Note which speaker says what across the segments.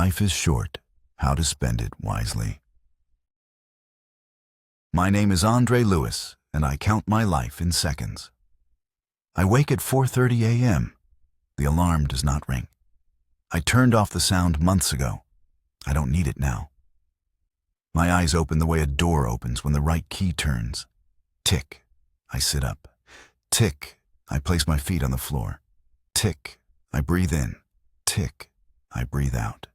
Speaker 1: Life is short. How to spend it wisely. My name is Andre Lewis, and I count my life in seconds. I wake at 4:30 a.m. The alarm does not ring. I turned off the sound months ago. I don't need it now. My eyes open the way a door opens when the right key turns. Tick, I sit up. Tick, I place my feet on the floor. Tick, I breathe in. Tick, I breathe out.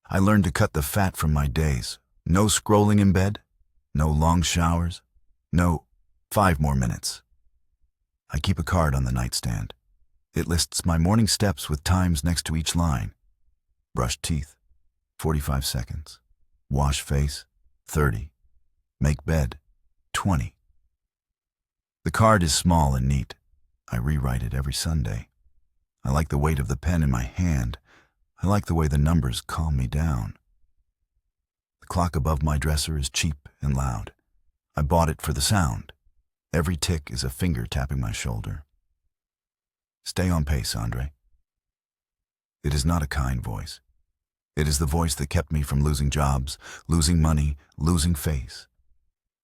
Speaker 1: I learned to cut the fat from my days. No scrolling in bed, no long showers, no 5 more minutes. I keep a card on the nightstand. It lists my morning steps with times next to each line. Brush teeth, 45 seconds. Wash face, 30. Make bed, 20. The card is small and neat. I rewrite it every Sunday. I like the weight of the pen in my hand. I like the way the numbers calm me down. The clock above my dresser is cheap and loud. I bought it for the sound. Every tick is a finger tapping my shoulder. Stay on pace, Andre. It is not a kind voice. It is the voice that kept me from losing jobs, losing money, losing face.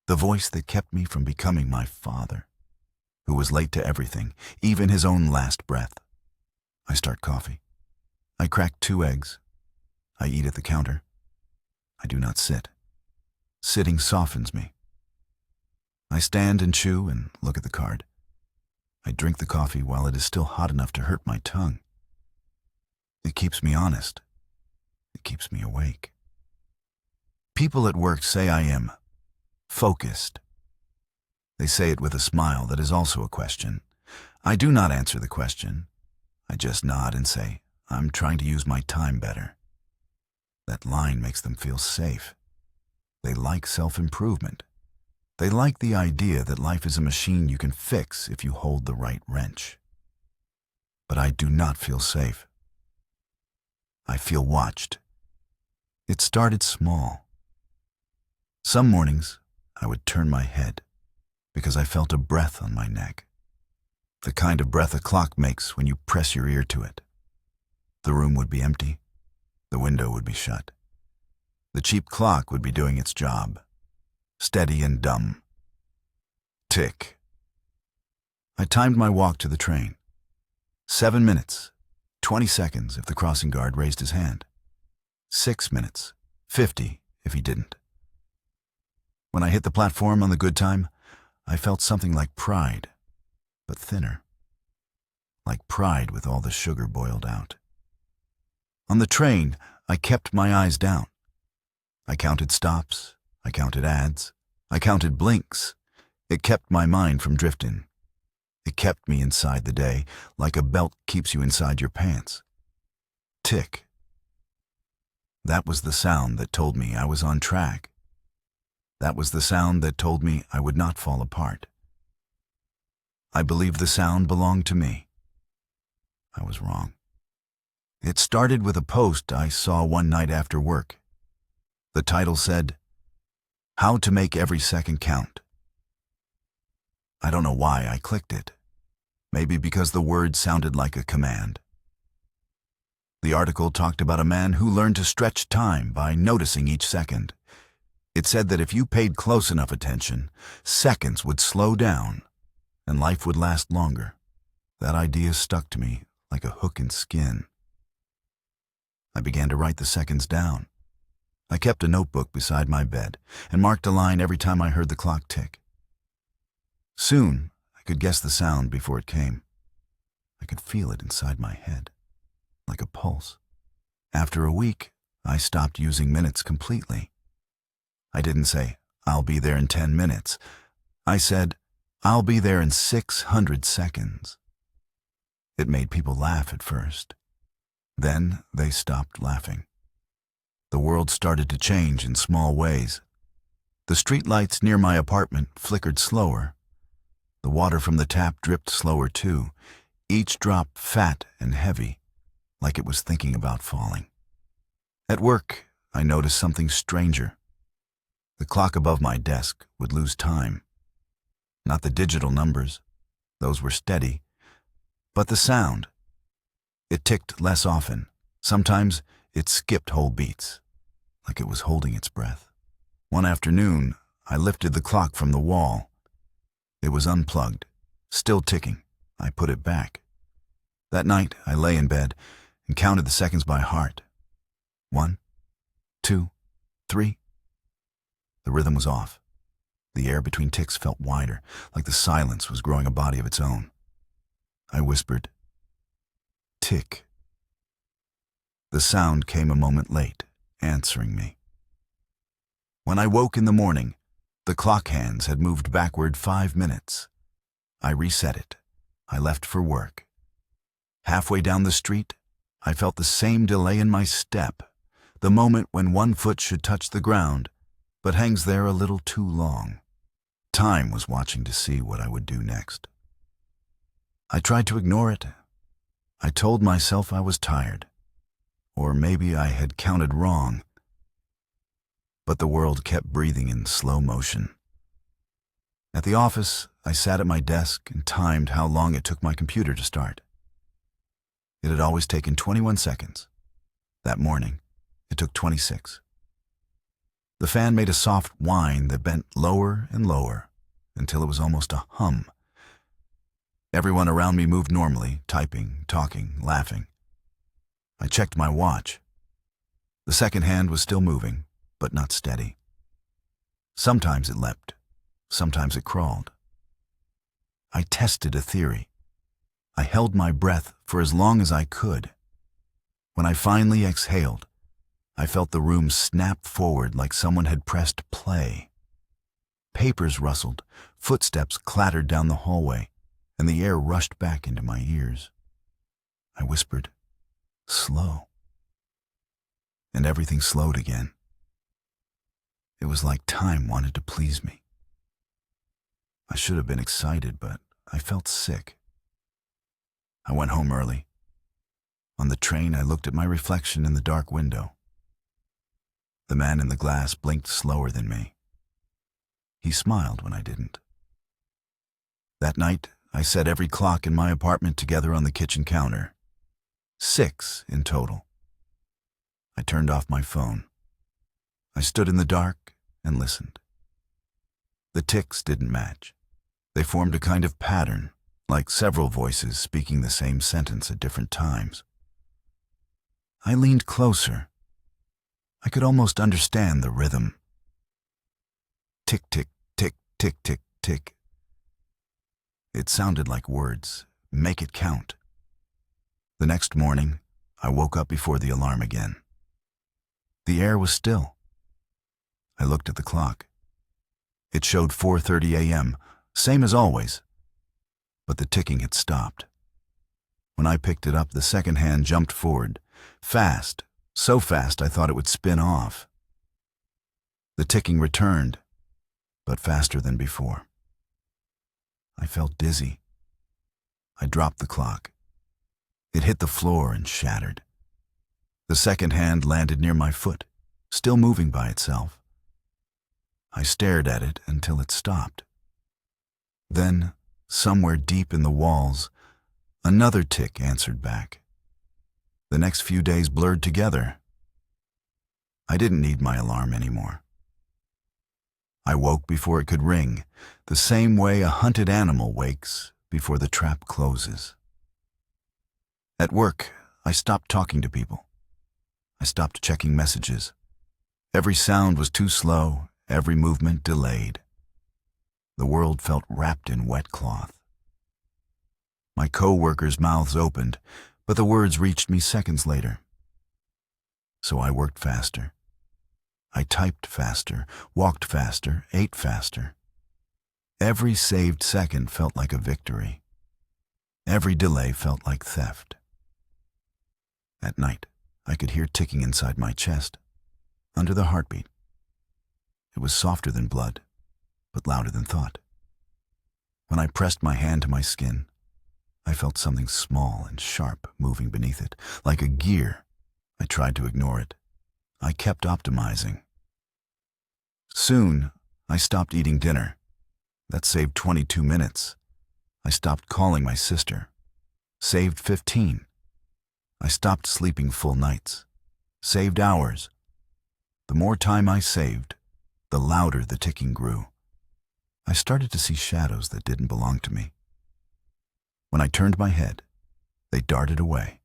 Speaker 1: The voice that kept me from becoming my father, who was late to everything, even his own last breath. I start coffee. I crack 2 eggs. I eat at the counter. I do not sit. Sitting softens me. I stand and chew and look at the card. I drink the coffee while it is still hot enough to hurt my tongue. It keeps me honest. It keeps me awake. People at work say I am focused. They say it with a smile that is also a question. I do not answer the question. I just nod and say, I'm trying to use my time better. That line makes them feel safe. They like self-improvement. They like the idea that life is a machine you can fix if you hold the right wrench. But I do not feel safe. I feel watched. It started small. Some mornings, I would turn my head because I felt a breath on my neck. The kind of breath a clock makes when you press your ear to it. The room would be empty. The window would be shut. The cheap clock would be doing its job, steady and dumb. Tick. I timed my walk to the train. 7 minutes, 20 seconds if the crossing guard raised his hand. 6 minutes, 50 if he didn't. When I hit the platform on the good time, I felt something like pride, but thinner. Like pride with all the sugar boiled out. On the train, I kept my eyes down. I counted stops, I counted ads, I counted blinks. It kept my mind from drifting. It kept me inside the day, like a belt keeps you inside your pants. Tick. That was the sound that told me I was on track. That was the sound that told me I would not fall apart. I believed the sound belonged to me. I was wrong. It started with a post I saw one night after work. The title said, How to Make Every Second Count. I don't know why I clicked it. Maybe because the word sounded like a command. The article talked about a man who learned to stretch time by noticing each second. It said that if you paid close enough attention, seconds would slow down and life would last longer. That idea stuck to me like a hook in skin. I began to write the seconds down. I kept a notebook beside my bed and marked a line every time I heard the clock tick. Soon, I could guess the sound before it came. I could feel it inside my head, like a pulse. After a week, I stopped using minutes completely. I didn't say, I'll be there in 10 minutes. I said, I'll be there in 600 seconds. It made people laugh at first. Then they stopped laughing. The world started to change in small ways. The streetlights near my apartment flickered slower. The water from the tap dripped slower too, each drop fat and heavy, like it was thinking about falling. At work, I noticed something stranger. The clock above my desk would lose time. Not the digital numbers, those were steady, but the sound. It ticked less often. Sometimes It skipped whole beats, like it was holding its breath. One afternoon, I lifted the clock from the wall. It was unplugged, still ticking. I put it back. That night, I lay in bed and counted the seconds by heart. 1, 2, 3. The rhythm was off. The air between ticks felt wider, like the silence was growing a body of its own. I whispered, "Tick." The sound came a moment late, answering me. When I woke in the morning, the clock hands had moved backward 5 minutes. I reset it. I left for work. Halfway down the street, I felt the same delay in my step, the moment when one foot should touch the ground, but hangs there a little too long. Time was watching to see what I would do next. I tried to ignore it. I told myself I was tired, or maybe I had counted wrong. But the world kept breathing in slow motion. At the office, I sat at my desk and timed how long it took my computer to start. It had always taken 21 seconds. That morning, it took 26. The fan made a soft whine that bent lower and lower until it was almost a hum. Everyone around me moved normally, typing, talking, laughing. I checked my watch. The second hand was still moving, but not steady. Sometimes it leapt, sometimes it crawled. I tested a theory. I held my breath for as long as I could. When I finally exhaled, I felt the room snap forward like someone had pressed play. Papers rustled, footsteps clattered down the hallway, and the air rushed back into my ears. I whispered, "Slow." And everything slowed again. It was like time wanted to please me. I should have been excited, but I felt sick. I went home early. On the train, I looked at my reflection in the dark window. The man in the glass blinked slower than me. He smiled when I didn't. That night, I set every clock in my apartment together on the kitchen counter. 6 in total. I turned off my phone. I stood in the dark and listened. The ticks didn't match. They formed a kind of pattern, like several voices speaking the same sentence at different times. I leaned closer. I could almost understand the rhythm. Tick, tick, tick, tick, tick, tick. It sounded like words. Make it count. The next morning, I woke up before the alarm again. The air was still. I looked at the clock. It showed 4:30 a.m., same as always. But the ticking had stopped. When I picked it up, the second hand jumped forward, fast, so fast I thought it would spin off. The ticking returned, but faster than before. I felt dizzy. I dropped the clock. It hit the floor and shattered. The second hand landed near my foot, still moving by itself. I stared at it until it stopped. Then, somewhere deep in the walls, another tick answered back. The next few days blurred together. I didn't need my alarm anymore. I woke before it could ring, the same way a hunted animal wakes before the trap closes. At work, I stopped talking to people. I stopped checking messages. Every sound was too slow, every movement delayed. The world felt wrapped in wet cloth. My co-workers' mouths opened, but the words reached me seconds later. So I worked faster. I typed faster, walked faster, ate faster. Every saved second felt like a victory. Every delay felt like theft. At night, I could hear ticking inside my chest, under the heartbeat. It was softer than blood, but louder than thought. When I pressed my hand to my skin, I felt something small and sharp moving beneath it, like a gear. I tried to ignore it. I kept optimizing. Soon, I stopped eating dinner. That saved 22 minutes. I stopped calling my sister. Saved 15. I stopped sleeping full nights. saved hours. The more time I saved, the louder the ticking grew. I started to see shadows that didn't belong to me. When I turned my head, they darted away,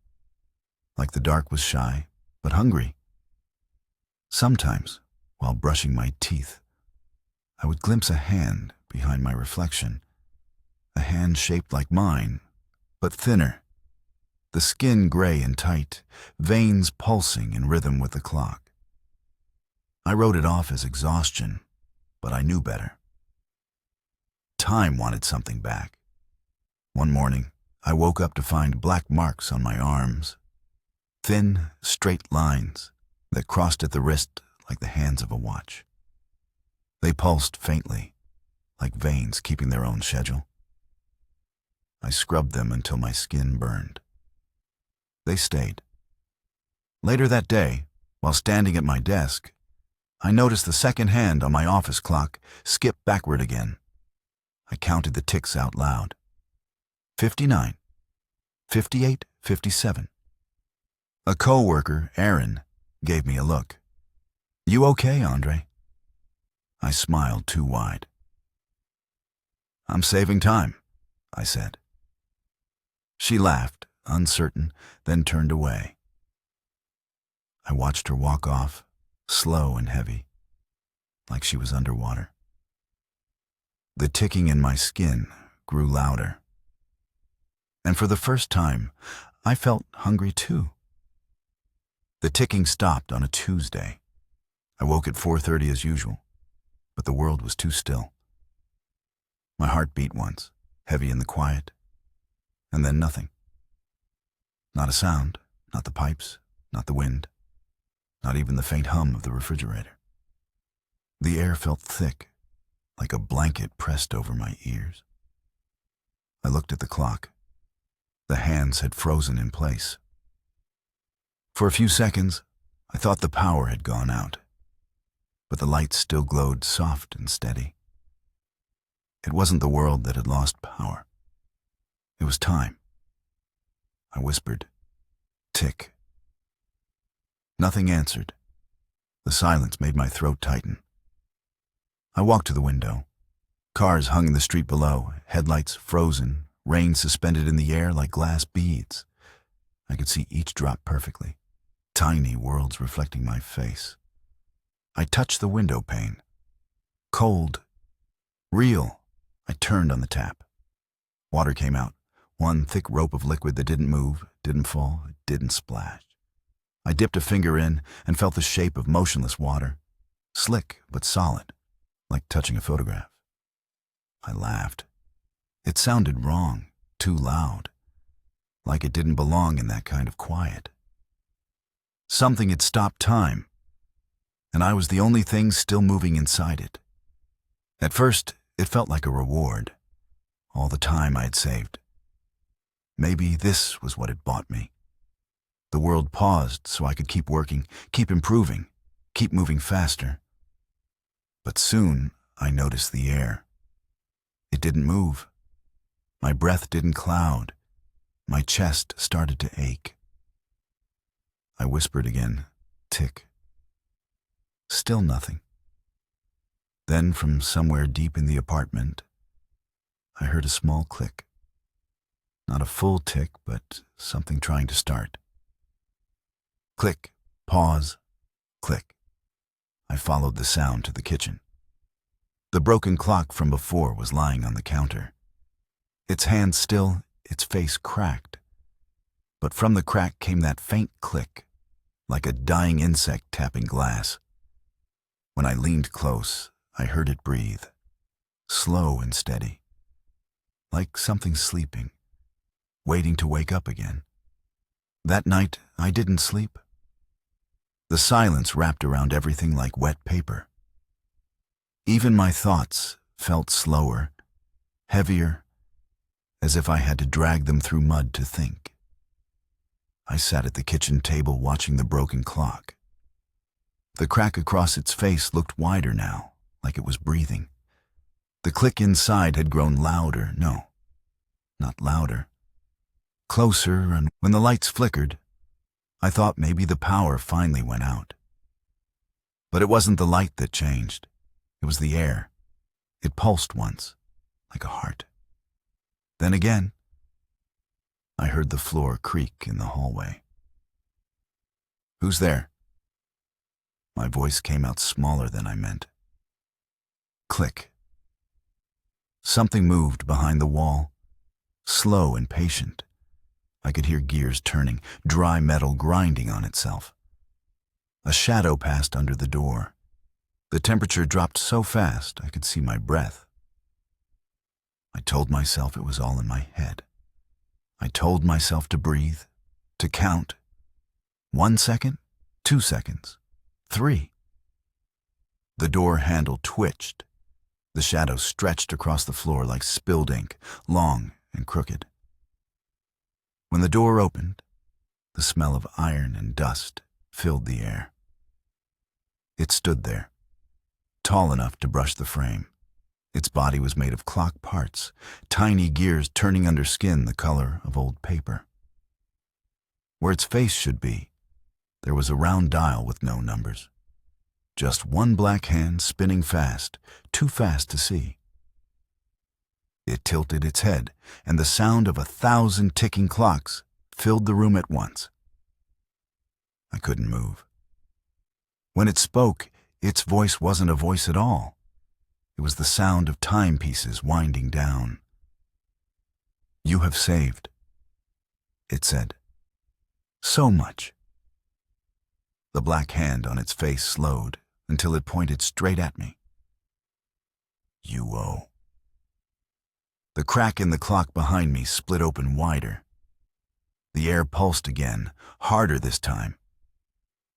Speaker 1: like the dark was shy, but hungry. Sometimes, while brushing my teeth, I would glimpse a hand behind my reflection, a hand shaped like mine, but thinner, the skin gray and tight, veins pulsing in rhythm with the clock. I wrote it off as exhaustion, but I knew better. Time wanted something back. One morning, I woke up to find black marks on my arms, thin, straight lines that crossed at the wrist like the hands of a watch. They pulsed faintly, like veins keeping their own schedule. I scrubbed them until my skin burned. They stayed. Later that day, while standing at my desk, I noticed the second hand on my office clock skip backward again. I counted the ticks out loud. 59, 58, 57. A co-worker, Aaron, gave me a look. "You okay, Andre?" I smiled too wide. "I'm saving time," I said. She laughed, uncertain, then turned away. I watched her walk off, slow and heavy, like she was underwater. The ticking in my skin grew louder. And for the first time, I felt hungry too. The ticking stopped on a Tuesday. I woke at 4:30 as usual, but the world was too still. My heart beat once, heavy in the quiet, and then nothing. Not a sound, not the pipes, not the wind, not even the faint hum of the refrigerator. The air felt thick, like a blanket pressed over my ears. I looked at the clock. The hands had frozen in place. For a few seconds, I thought the power had gone out, but the lights still glowed soft and steady. It wasn't the world that had lost power. It was time. I whispered, "Tick." Nothing answered. The silence made my throat tighten. I walked to the window. Cars hung in the street below, headlights frozen, rain suspended in the air like glass beads. I could see each drop perfectly, tiny worlds reflecting my face. I touched the window pane. Cold. Real. I turned on the tap. Water came out, one thick rope of liquid that didn't move, didn't fall, didn't splash. I dipped a finger in and felt the shape of motionless water, slick but solid, like touching a photograph. I laughed. It sounded wrong, too loud, like it didn't belong in that kind of quiet. Something had stopped time, and I was the only thing still moving inside it. At first, it felt like a reward, all the time I had saved. Maybe this was what had bought me. The world paused so I could keep working, keep improving, keep moving faster. But soon, I noticed the air. It didn't move. My breath didn't cloud. My chest started to ache. I whispered again, "Tick." Still nothing. Then from somewhere deep in the apartment, I heard a small click. Not a full tick, but something trying to start. Click, pause, click. I followed the sound to the kitchen. The broken clock from before was lying on the counter. Its hands still, its face cracked. But from the crack came that faint click, like a dying insect tapping glass. When I leaned close, I heard it breathe, slow and steady, like something sleeping, waiting to wake up again. That night, I didn't sleep. The silence wrapped around everything like wet paper. Even my thoughts felt slower, heavier, as if I had to drag them through mud to think. I sat at the kitchen table watching the broken clock. The crack across its face looked wider now, like it was breathing. The click inside had grown louder, not louder. Closer, and when the lights flickered, I thought maybe the power finally went out. But it wasn't the light that changed. It was the air. It pulsed once, like a heart. Then again, I heard the floor creak in the hallway. "Who's there?" My voice came out smaller than I meant. Click. Something moved behind the wall, slow and patient. I could hear gears turning, dry metal grinding on itself. A shadow passed under the door. The temperature dropped so fast I could see my breath. I told myself it was all in my head. I told myself to breathe, to count. 1 second, 2 seconds, 3. The door handle twitched. The shadow stretched across the floor like spilled ink, long and crooked. When the door opened, the smell of iron and dust filled the air. It stood there, tall enough to brush the frame. Its body was made of clock parts, tiny gears turning under skin the color of old paper. Where its face should be, there was a round dial with no numbers. Just one black hand spinning fast, too fast to see. It tilted its head, and the sound of 1,000 ticking clocks filled the room at once. I couldn't move. When it spoke, its voice wasn't a voice at all. It was the sound of timepieces winding down. "You have saved," it said. "So much." The black hand on its face slowed until it pointed straight at me. "You owe." The crack in the clock behind me split open wider. The air pulsed again, harder this time.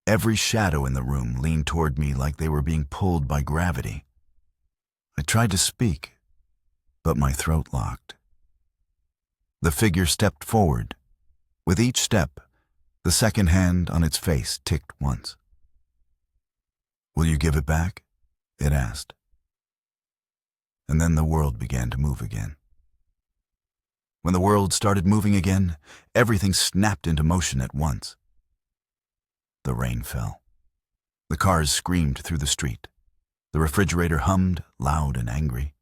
Speaker 1: Every shadow in the room leaned toward me like they were being pulled by gravity. I tried to speak, but my throat locked. The figure stepped forward. With each step, the second hand on its face ticked once. "Will you give it back?" it asked. And then the world began to move again. When the world started moving again, everything snapped into motion at once. The rain fell. The cars screamed through the street. The refrigerator hummed, loud and angry.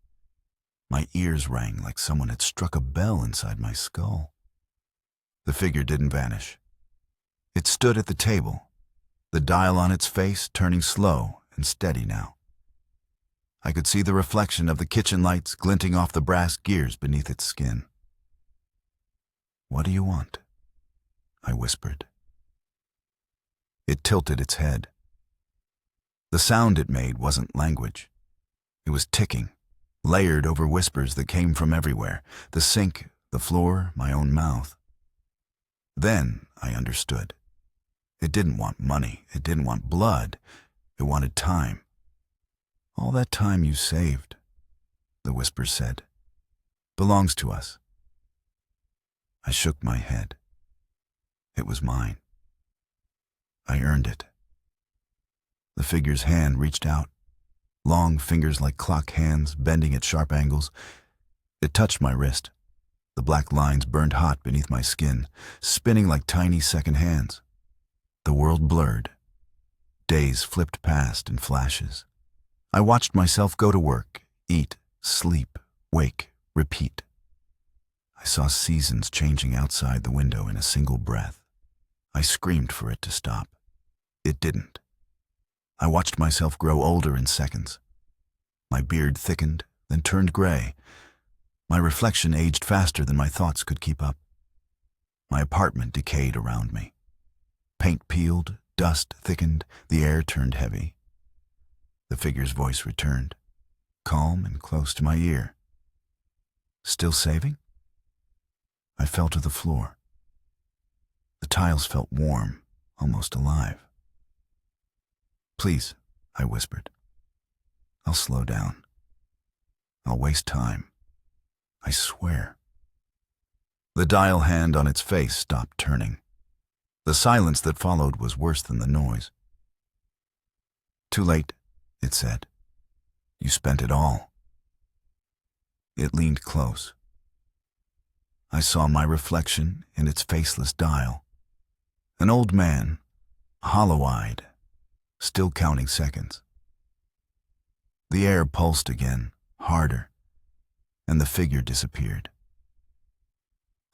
Speaker 1: My ears rang like someone had struck a bell inside my skull. The figure didn't vanish. It stood at the table, the dial on its face turning slow and steady now. I could see the reflection of the kitchen lights glinting off the brass gears beneath its skin. "What do you want?" I whispered. It tilted its head. The sound it made wasn't language. It was ticking, layered over whispers that came from everywhere, the sink, the floor, my own mouth. Then I understood. It didn't want money. It didn't want blood. It wanted time. "All that time you saved," the whisper said, "belongs to us." I shook my head. It was mine. I earned it. The figure's hand reached out, long fingers like clock hands bending at sharp angles. It touched my wrist. The black lines burned hot beneath my skin, spinning like tiny second hands. The world blurred. Days flipped past in flashes. I watched myself go to work, eat, sleep, wake, repeat. I saw seasons changing outside the window in a single breath. I screamed for it to stop. It didn't. I watched myself grow older in seconds. My beard thickened, then turned gray. My reflection aged faster than my thoughts could keep up. My apartment decayed around me. Paint peeled, dust thickened, the air turned heavy. The figure's voice returned, calm and close to my ear. "Still saving?" I fell to the floor. The tiles felt warm, almost alive. "Please," I whispered. "I'll slow down. I'll waste time. I swear." The dial hand on its face stopped turning. The silence that followed was worse than the noise. "Too late," it said. "You spent it all." It leaned close. I saw my reflection in its faceless dial. An old man, hollow-eyed, still counting seconds. The air pulsed again, harder, and the figure disappeared.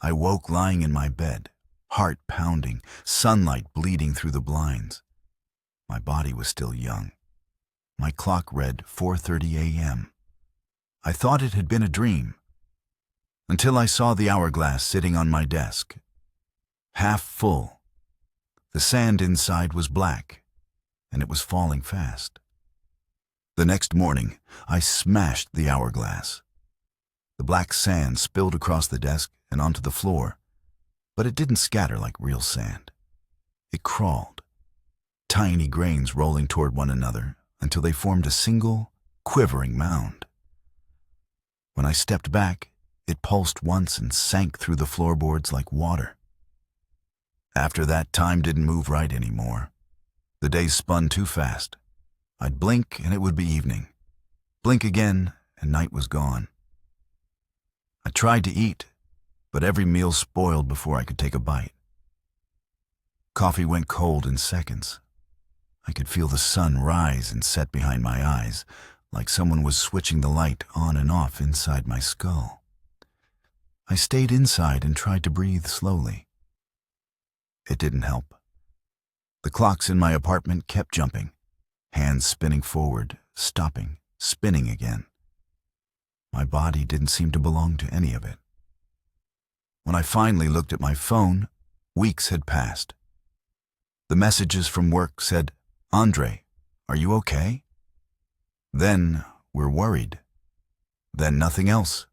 Speaker 1: I woke lying in my bed, heart pounding, sunlight bleeding through the blinds. My body was still young. My clock read 4:30 a.m. I thought it had been a dream, until I saw the hourglass sitting on my desk, half full. The sand inside was black, and it was falling fast. The next morning, I smashed the hourglass. The black sand spilled across the desk and onto the floor, but it didn't scatter like real sand. It crawled, tiny grains rolling toward one another until they formed a single, quivering mound. When I stepped back, it pulsed once and sank through the floorboards like water. After that, time didn't move right anymore. The days spun too fast. I'd blink and it would be evening. Blink again and night was gone. I tried to eat, but every meal spoiled before I could take a bite. Coffee went cold in seconds. I could feel the sun rise and set behind my eyes, like someone was switching the light on and off inside my skull. I stayed inside and tried to breathe slowly. It didn't help. The clocks in my apartment kept jumping, hands spinning forward, stopping, spinning again. My body didn't seem to belong to any of it. When I finally looked at my phone, weeks had passed. The messages from work said, "Andre, are you okay?" Then, "We're worried." Then nothing else.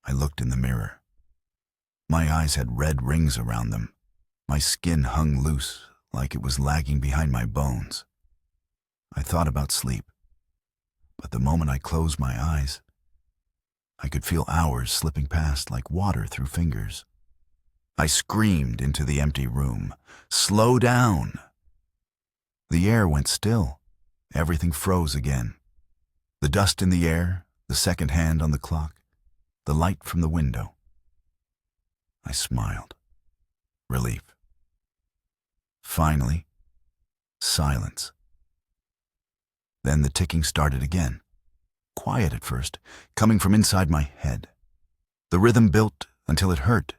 Speaker 1: I looked in the mirror. My eyes had red rings around them. My skin hung loose, like it was lagging behind my bones. I thought about sleep, but the moment I closed my eyes, I could feel hours slipping past like water through fingers. I screamed into the empty room, "Slow down!" The air went still. Everything froze again. The dust in the air, the second hand on the clock, the light from the window. I smiled. Relief. Finally, silence. Then the ticking started again. Quiet at first, coming from inside my head. The rhythm built until it hurt.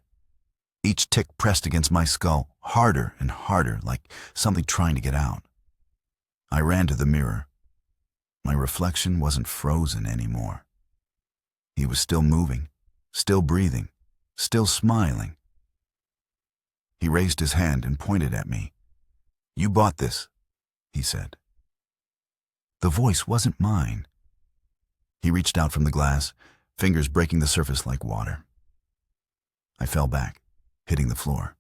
Speaker 1: Each tick pressed against my skull, harder and harder, like something trying to get out. I ran to the mirror. My reflection wasn't frozen anymore. He was still moving, still breathing, still smiling. He raised his hand and pointed at me. "You bought this," he said. The voice wasn't mine. He reached out from the glass, fingers breaking the surface like water. I fell back, hitting the floor.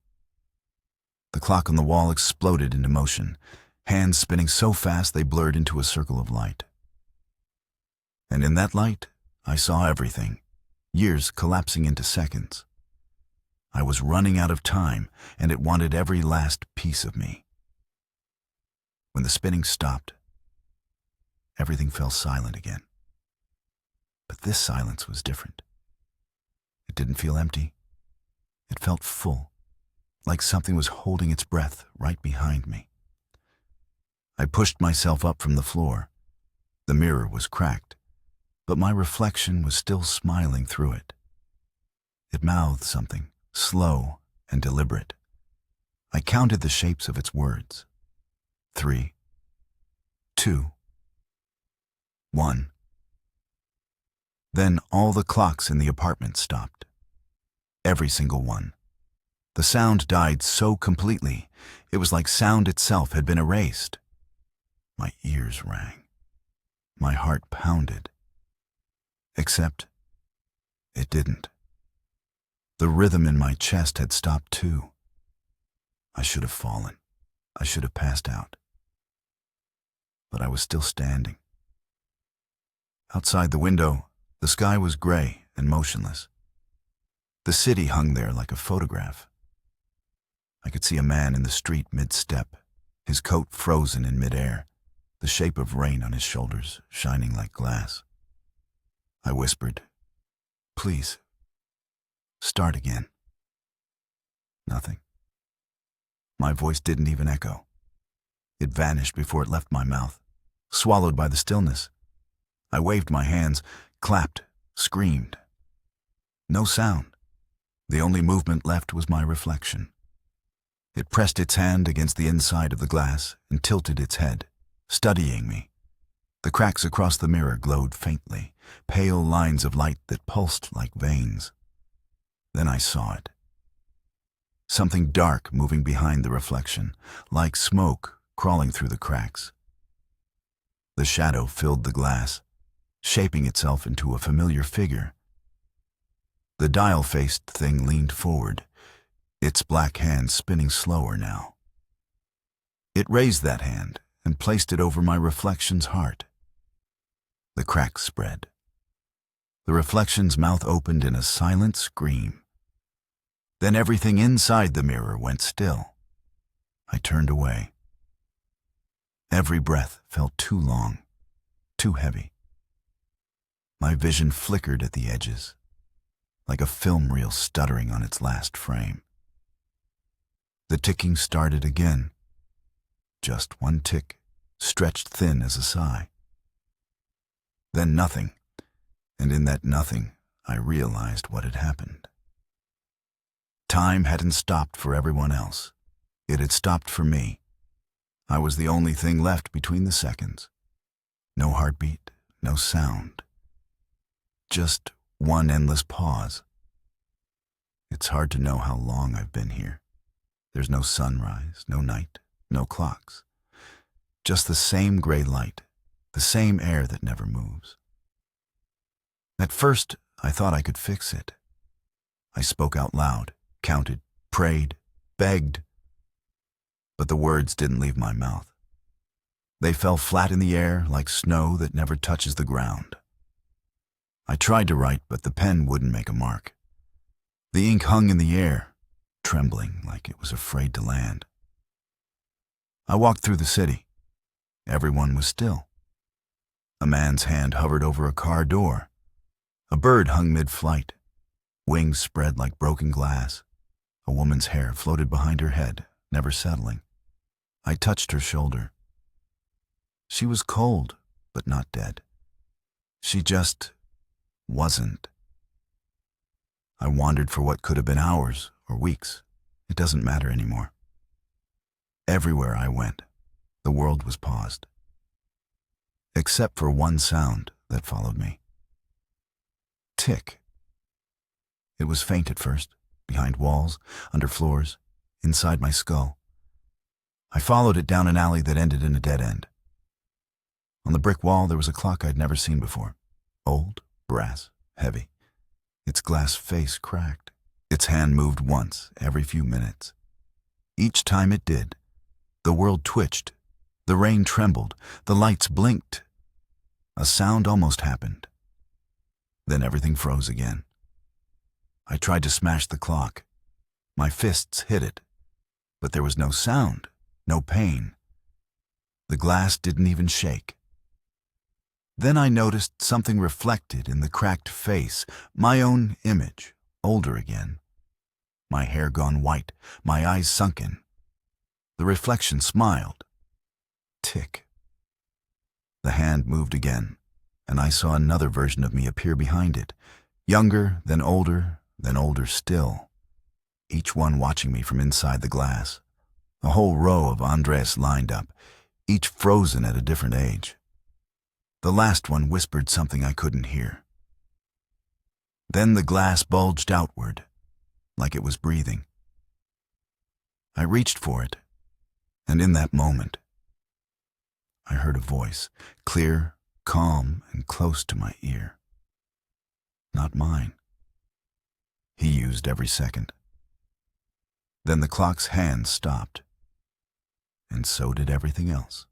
Speaker 1: The clock on the wall exploded into motion, hands spinning so fast they blurred into a circle of light. And in that light, I saw everything, years collapsing into seconds. I was running out of time, and it wanted every last piece of me. When the spinning stopped, everything fell silent again. But this silence was different. It didn't feel empty. It felt full, like something was holding its breath right behind me. I pushed myself up from the floor. The mirror was cracked, but my reflection was still smiling through it. It mouthed something, slow and deliberate. I counted the shapes of its words. 3, 2, 1. Then all the clocks in the apartment stopped. Every single one. The sound died so completely, it was like sound itself had been erased. My ears rang. My heart pounded. Except it didn't. The rhythm in my chest had stopped too. I should have fallen. I should have passed out. But I was still standing. Outside the window, the sky was gray and motionless. The city hung there like a photograph. I could see a man in the street mid-step, his coat frozen in mid-air, the shape of rain on his shoulders shining like glass. I whispered, "Please, start again." Nothing. My voice didn't even echo. It vanished before it left my mouth, swallowed by the stillness. I waved my hands, clapped, screamed. No sound. The only movement left was my reflection. It pressed its hand against the inside of the glass and tilted its head, studying me. The cracks across the mirror glowed faintly, pale lines of light that pulsed like veins. Then I saw it. Something dark moving behind the reflection, like smoke crawling through the cracks. The shadow filled the glass, shaping itself into a familiar figure. The dial-faced thing leaned forward, its black hand spinning slower now. It raised that hand and placed it over my reflection's heart. The cracks spread. The reflection's mouth opened in a silent scream. Then everything inside the mirror went still. I turned away. Every breath felt too long, too heavy. My vision flickered at the edges, like a film reel stuttering on its last frame. The ticking started again. Just one tick, stretched thin as a sigh. Then nothing, and in that nothing, I realized what had happened. Time hadn't stopped for everyone else. It had stopped for me. I was the only thing left between the seconds. No heartbeat, no sound. Just one endless pause. It's hard to know how long I've been here. There's no sunrise, no night, no clocks. Just the same gray light, the same air that never moves. At first, I thought I could fix it. I spoke out loud, counted, prayed, begged. But the words didn't leave my mouth. They fell flat in the air like snow that never touches the ground. I tried to write, but the pen wouldn't make a mark. The ink hung in the air, trembling like it was afraid to land. I walked through the city. Everyone was still. A man's hand hovered over a car door. A bird hung mid-flight. Wings spread like broken glass. A woman's hair floated behind her head, never settling. I touched her shoulder. She was cold, but not dead. She just wasn't. I wandered for what could have been hours or weeks. It doesn't matter anymore. Everywhere I went, the world was paused. Except for one sound that followed me. Tick. It was faint at first, behind walls, under floors, inside my skull. I followed it down an alley that ended in a dead end. On the brick wall there was a clock I'd never seen before. Old, brass, heavy. Its glass face cracked. Its hand moved once every few minutes. Each time it did, the world twitched, the rain trembled, the lights blinked. A sound almost happened. Then everything froze again. I tried to smash the clock. My fists hit it, but there was no sound, no pain. The glass didn't even shake. Then I noticed something reflected in the cracked face, my own image, older again. My hair gone white, my eyes sunken. The reflection smiled. Tick. The hand moved again, and I saw another version of me appear behind it, younger, then older still, each one watching me from inside the glass. A whole row of Andres lined up, each frozen at a different age. The last one whispered something I couldn't hear. Then the glass bulged outward, like it was breathing. I reached for it, and in that moment, I heard a voice, clear, calm, and close to my ear. Not mine. He used every second. Then the clock's hand stopped, and so did everything else.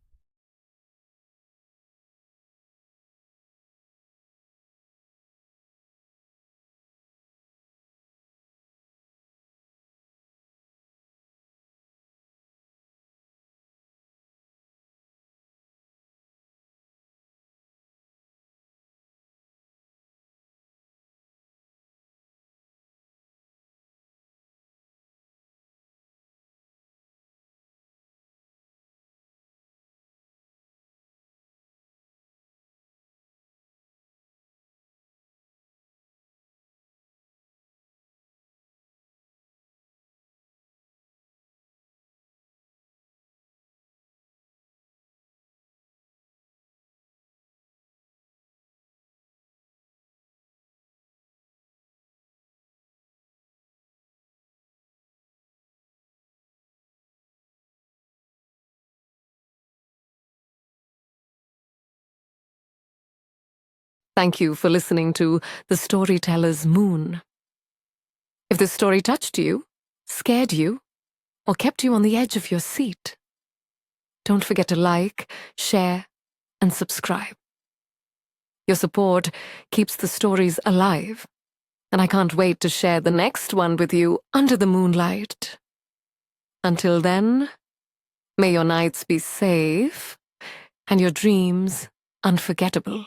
Speaker 2: Thank you for listening to The Storyteller's Moon. If this story touched you, scared you, or kept you on the edge of your seat, don't forget to like, share, and subscribe. Your support keeps the stories alive, and I can't wait to share the next one with you under the moonlight. Until then, may your nights be safe and your dreams unforgettable.